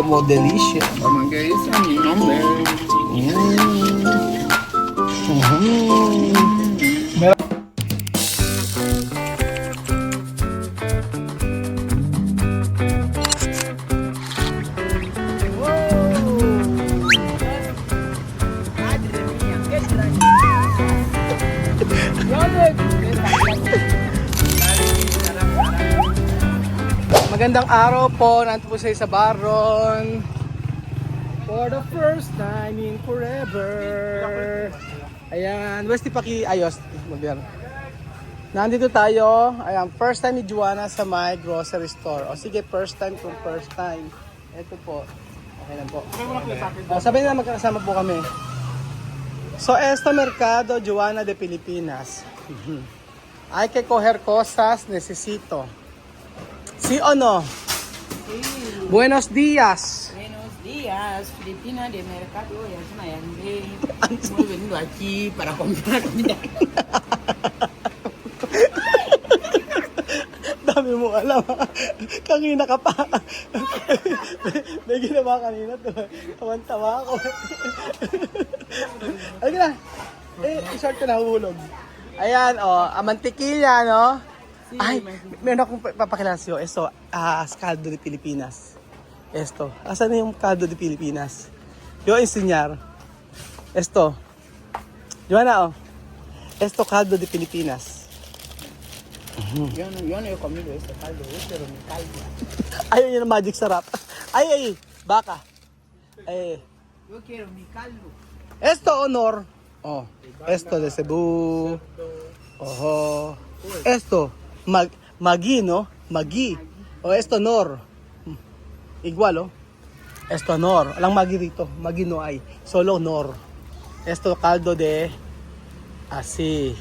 como delicious. Como que dice mi nombre. Magandang araw po, nandito po sa Baron. For the first time in forever. Ayan, Westy Paki ayos. Nandito tayo. Ayan, first time ni Juana sa my grocery store. O sige, first time kung first time. Ito po. Okay lang po. Sabi na magkakasama po kami. So, esta mercado Juana de Pilipinas. Hay que coger cosas, necesito. ¿Sí o no? Sí. Buenos días. Buenos días, Filipina de Mercado. Ya es una yandé. Hemos venido aquí para comprar comida. Dami mo alam ha. Kanina ka pa. May ginawa kanina to. Tawan-tawa ako. Ayun na. I-short ko na hulog. Ayan, mantikilya, no? Ay, meron akong papakilala sa'yo. Esto, caldo de Pilipinas. Esto, asan na yung caldo de Pilipinas? Yo enseñar. Esto. Joana, Esto, caldo de Pilipinas. Yo no he comido este caldo, pero mi caldo. Ayun yun ang magic sarap. Ay, baka. Ay. Yo quiero mi caldo. Esto, honor. Esto de Cebu. Oho. Esto, magi, no? Magi. Esto, nor. Igual, Esto, nor. Alang magi dito. Magi no ay. Solo nor. Esto, caldo de asi.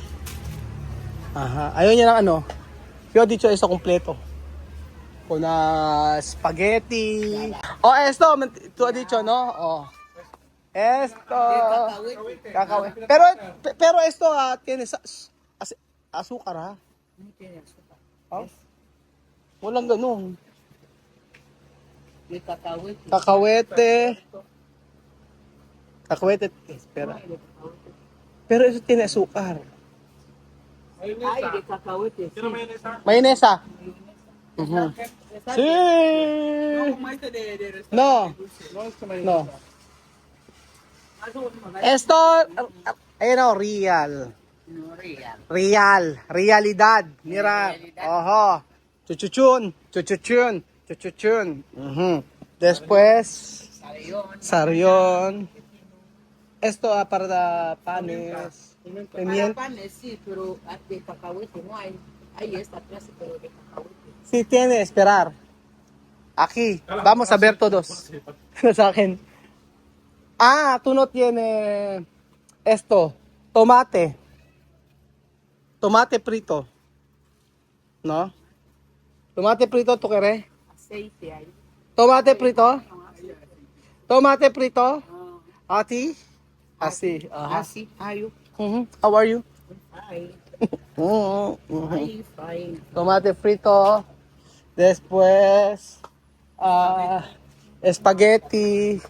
Aha. Ayun yan ang Yo dicho eso completo. Con spaghetti. Esto, tú has dicho, no? Esto. Cacahuete. Pero esto tiene azúcar, ha? No tiene azúcar. Walang ganun. De cacahuete. Cacahuete, espera. Pero eso tiene azúcar. Ay, de cacahuete. Sí. Mayonesa. Sí. No. No. Esto, real. No, real. Realidad. Mira. Ojo. Chuchuchun. Después, sarion. Esto para panes. Para panes, sí, pero de cacahuete no hay. Hay esta clase, pero de cacahuete. Sí tiene, esperar. Aquí. Vamos a ver todos. Sa akin. Tú no tiene esto. Tomate. Tomate frito. ¿No? Tomate frito, ¿tú querés? Aceite hay. Tomate frito. Tomate frito. Ati. Así. Así, ayo. How are you? Ay, fine. Tomate frito. Después, spaghetti.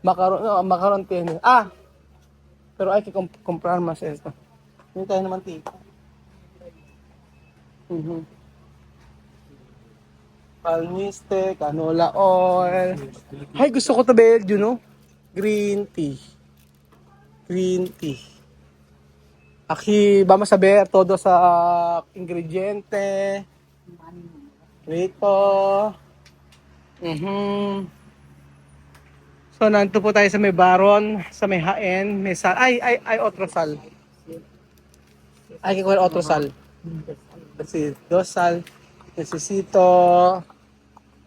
Macaron, no, macaron tiene. Pero hay que comprar más esto. Hindi tayo naman tita. Palmiste, canola oil. Ay, gusto ko tabi, green tea. Aquí vamos a ver todo sa ingrediente. Rito. So, nandito po tayo sa may Baron, sa may Haen, may sal. Ay, otro sal. Hay que coger otro sal. Kasi, 2 sal. Necesito.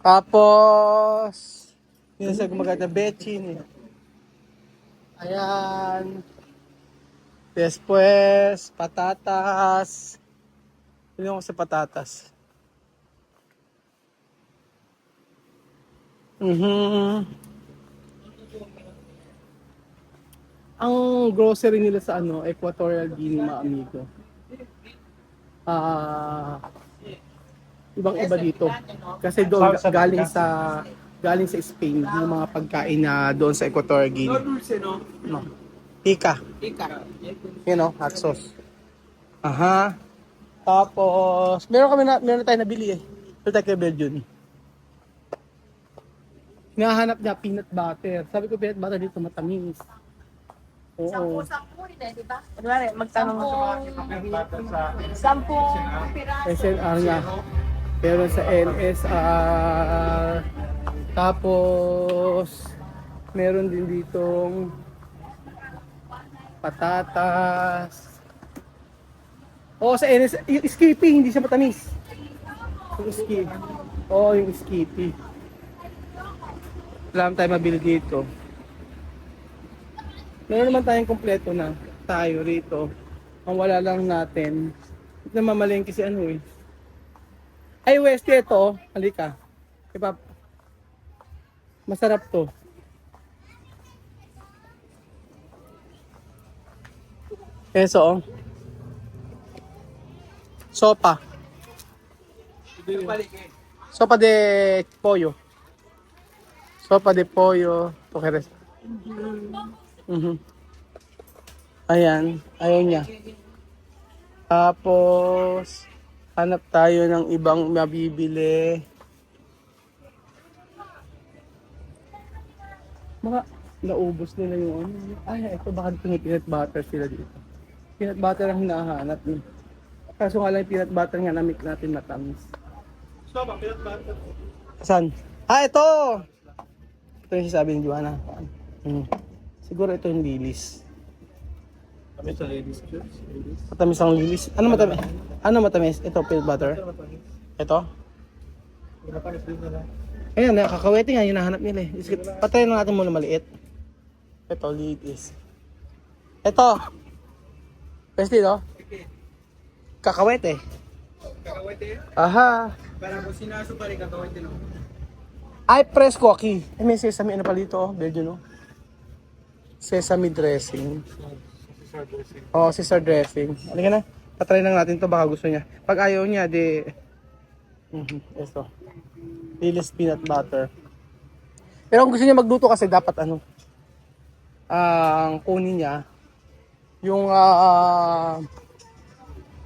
Tapos, yun sa gumagamit na bechin. Ayan. Después, patatas. Pili ko sa patatas. Ang grocery nila sa Equatorial Guinea, mga amigo. Ibang iba dito. Kasi doon galing sa galing sa Spain, yung mga pagkain na doon sa Equatorial Guinea. No. Ika. You know, hot sauce. Aha. Tapos, meron tayo nabili eh. Meron tayo kay Belgium. Hinahanap niya peanut butter. Sabi ko peanut butter dito matamis. Oo. Sampu din eh, di ba? Kunwari, magtanong mo sa mga Sampung piraso. SNR nga. Pero sa NSR. Tapos, meron din ditong patatas. Oo, sa NSR. Yung Skippy, hindi siya matamis. Yung Skippy. Oo, yung Skippy. Wala tayo mabili dito. Meron naman tayong kompleto na tayo rito. Ang wala lang natin. Ito na mamalengke si ano eh. Ay, Westy ito. Halika. Diba? Masarap to. Eso oh. Sopa. Sopa de pollo. Sopa de pollo. Tokeres. Ayan, ayaw niya. Tapos, hanap tayo ng ibang mabibili. Mga naubos nila yung ano. Ay, ito baka dito may peanut butter sila dito. Peanut butter ang hinahanap niya. Kaso nga lang yung peanut butter nga namik natin matamis. So, ba peanut butter? Saan? Ah, ito! Ito yung sabi ni Joanna. Siguro ito yung lilis. Kami sa ladies church. Matamis ang lilis. Ano matamis? Ano matamis? Ito, peanut butter. Ito? Pinapangit din nila. Ayan, nakakawete nga, yung nahanap nila eh. Patayin na natin muna maliit. Ito, litis. Ito! Pwede no? Kakawete. Kakawete? Aha! Parang kung sinaso pa rin kakawete no? Ay, press cookie. Eh, may sesame ano pala dito, oh. Belgian, no? Sesame dressing. Oo, Caesar dressing. Halika na. Patry lang natin to baka gusto niya. Pag ayaw niya, di... Ito. Lilis peanut butter. Pero kung gusto niya magluto kasi dapat ano, ang kunin niya, yung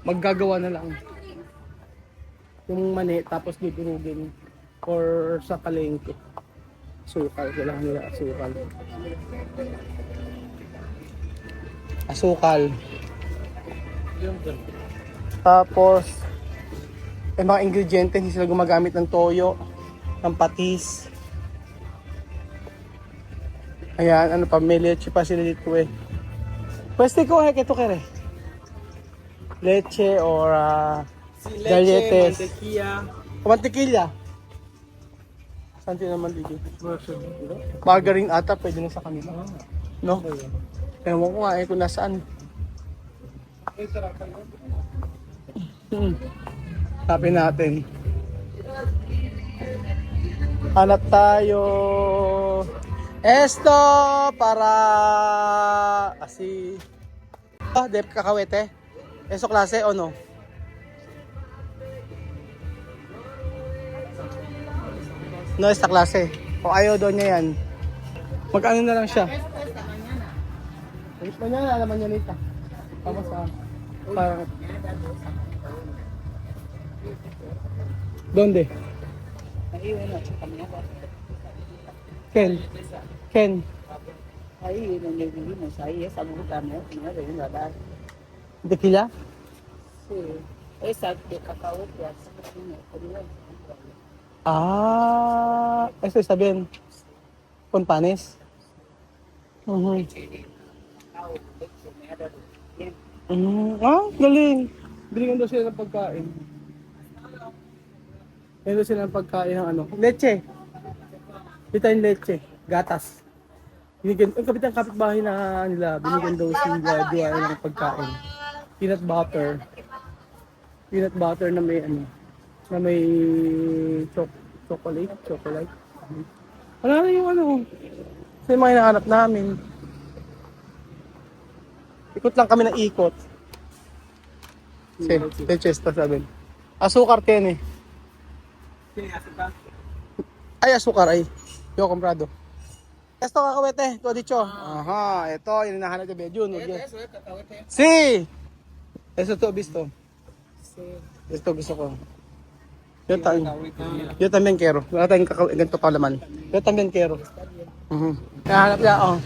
maggagawa na lang. Yung mani, tapos dudurugin or sa palengke. Asukal, kailangan nila asukal. Asukal. Tapos, mga ingrediente, hindi sila gumagamit ng toyo, ng patis. Ayan, ano pa, may leche pa sila dito eh. Pweste ko, ito kere. Leche or galletes. mantequilla. Mantikilya. Saan naman dito? Margarine ata, pwede na sa kanila. No? Ewan ko nga eh kung nasaan. Hanapin natin. Hanap tayo. Esto para asi. Dep kakawete. Eso klase o no? No, esta klase. O ayaw doon niya yan. Mag-ano na lang siya. Mañana la mañanita. Vamos a para ¿Dónde? Ahí, bueno, caminaba. Ken. Ahí donde vivimos, ahí esa bruta no de una edad. Tequila? Sí, esa de cacahuete, así como Ah, eso está bien. Con panes. Galing. Binigyan daw sila ng pagkain. Binigyan daw sila ng pagkain ng ano. Leche. Dito yung leche. Gatas. Binigyan, ang kapitbahay na nila, binigyan daw sila ng pagkain. Peanut butter. Peanut butter na may ano, na may chocolate. Wala na yung ano. Ito yung mga hinahanap namin. Ikot lang kami ng ikot. Leche esta sabi. Asukar tiyan eh. Ay, asukar ay. Yo, comprado. Esto kakawete, to dicho. Aha, ito, yung hinahanap ko medyo. Eso es cacahuete. Si! Eso to, visto. Sí. Ito gusto ko. Yo también quiero. Wala tayong ganito palaman. Yo también quiero. Nahanap niya, oh.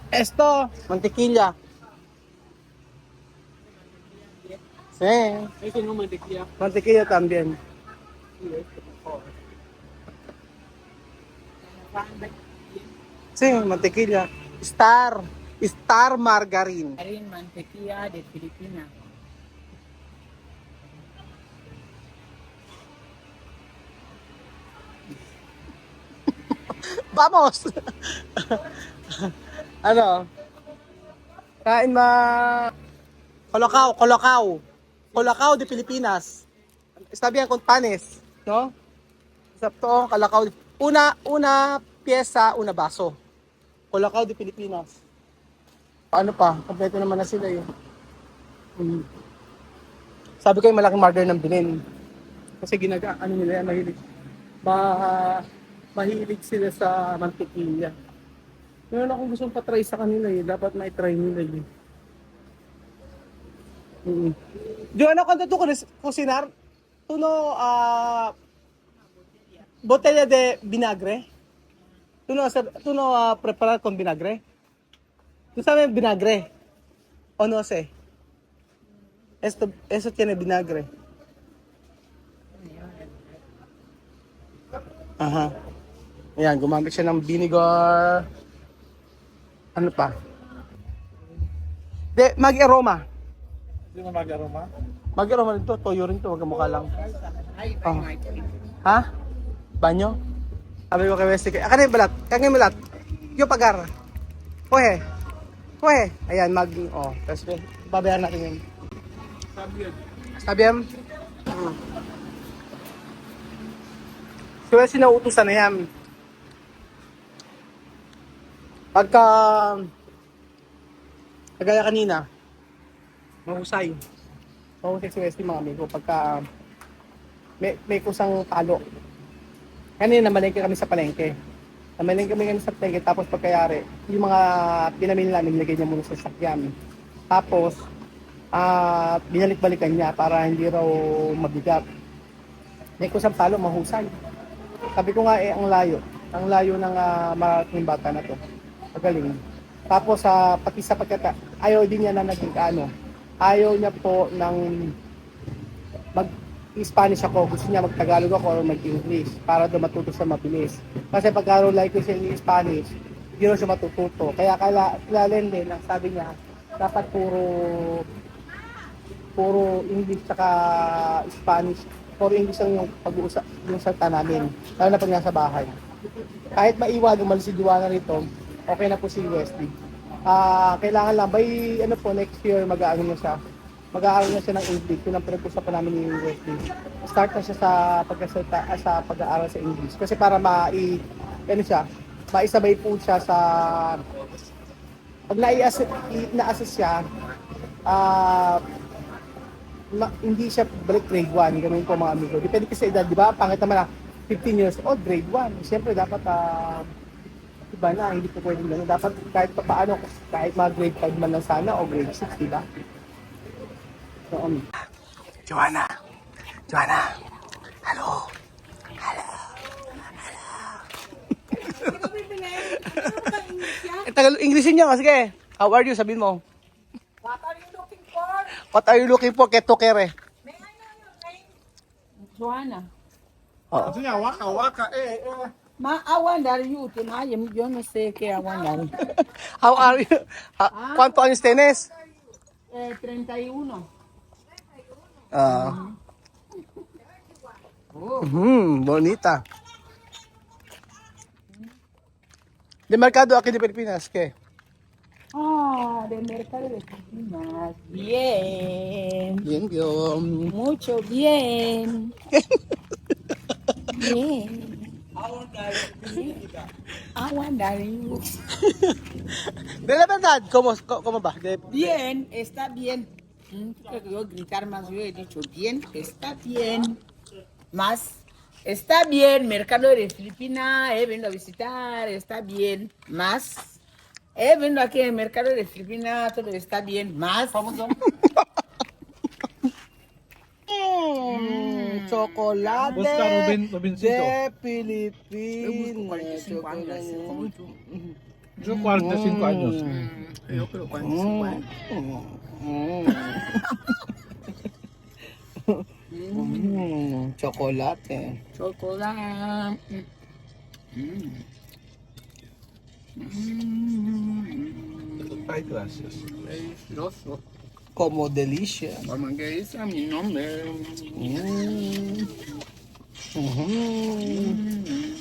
Esto, mantequilla. Sí. Ese no mantequilla. Mantequilla también. Sí, mantequilla. Star margarine. Harin mantequilla de Filipina. Vamos! Ano? Kain ma... Colocao de Pilipinas. Está bien con panes, no? Excepto Colocao. Una pieza, una baso. Colocao de Pilipinas. Ano pa? Kompleto naman na sila eh. Sabi ko yung malaking margarine ng Binin. Kasi ano nila yan, mahilig sila sa mantequilla. Meron akong gustong patry sa kanila eh. Dapat ma-try nila eh. Joanna, cuando tú cocinar, tú no, botella de vinagre? Tú no preparar con vinagre? ¿Tú sabes vinagre? ¿O no sé? Eso tiene vinagre. Aha. Ayan, gumamit siya ng vinegar. Ano pa? Mag-aroma. Hindi mo mag-aroma? Mag-aroma rin to. Toyo rin to. Huwag mukha lang. Ay, Oh. ay, ay. Ha? Banyo? Sabi ko kay Wesley, akan yung balat? Kanya balat? Yung pagar. Kuhe. Ayan, tapos babayaran natin yun. Sabi yan? Si Wesley nauutusan na yan. Pagka, kagaya kanina, mahusay si Wesley mga amigo, pagka may kusang palo. Kanina namalengke kami sa palengke. Namalengke kami sa palengke, tapos pagkayari, yung mga pinamili namin, nilagay niya muna sa sakyan. Tapos, binalik-balikan niya para hindi raw mabigat. May kusang palo, mahusay. Sabi ko nga ang layo ng malaking bata na to. Magaling. Tapos, pati sa pagkata, ayaw din niya na naging ayaw niya po ng mag-Spanish ako, gusto niya mag-Tagalog ako o mag-English para daw matuto siya mabilis. Kasi pagkaro like ko siya in Spanish, hindi raw siya matututo. Kaya kilalen din, ang sabi niya, dapat puro English saka Spanish. Puro English lang yung pag-uusap, yung salta namin, lalo na pag nasa bahay. Kahit maiwag, umalis si Joanna rito, okay na po si Wesley. Kailangan lang, by next year mag-aaral na siya ng English. Yun ang pinag-usapan namin ni Wesley. Start na siya sa pag-aaral sa English. Kasi para maisabay po siya sa, pag na-assess siya, hindi siya balik grade 1, ganun po mga amigo. Depende kasi sa edad, di ba? Pangit naman na 15 years old, grade 1. Siyempre dapat iba na, hindi po pwede lang. Dapat kahit paano, kahit mga grade 5 man lang sana o grade 6, di ba? So, Joanna. Hello. Englishin niya, sige. How are you? Sabihin mo. What are you looking for? What are you looking for? Keto kere. May I know your name? Joanna. Oo. Ito niya, waka. I wonder you tonight. Yo no sé qué I wonder. How are you? ¿Cuánto años tienes? 31. Bonita. De mercado aquí de Filipinas, ¿qué? De mercado de Filipinas. Bien. Bien, bien. Mucho bien. Bien. I wonder you. De la verdad, ¿cómo va? Bien, está bien. Creo que yo gritar más, yo he dicho bien, está bien. Más, Está bien, mercado de Filipinas, he venido a visitar, está bien. Más, he venido aquí al mercado de Filipinas, todo está bien. Más, Chocolate Busca Robincito. de Pilipinas. Yo 45 años. Yo creo 45 años. Chocolate. Chocolate. Ay, gracias. Delicioso. Como delicia. Como que dice mi nombre.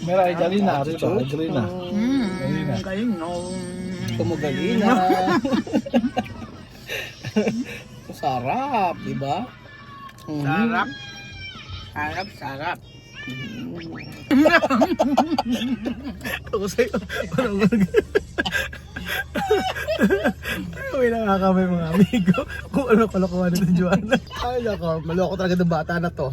Mira, hay galina arriba, hay galina. Galina. Galino. Como galina. Sarap, di ba? Sarap. Sarap, sarap. Ako sa'yo. Parang Uy, nakakamay mga amigo. Kung ano kalokohan nito, Joanna. Ay, nako. Maloko talaga ng bata na to.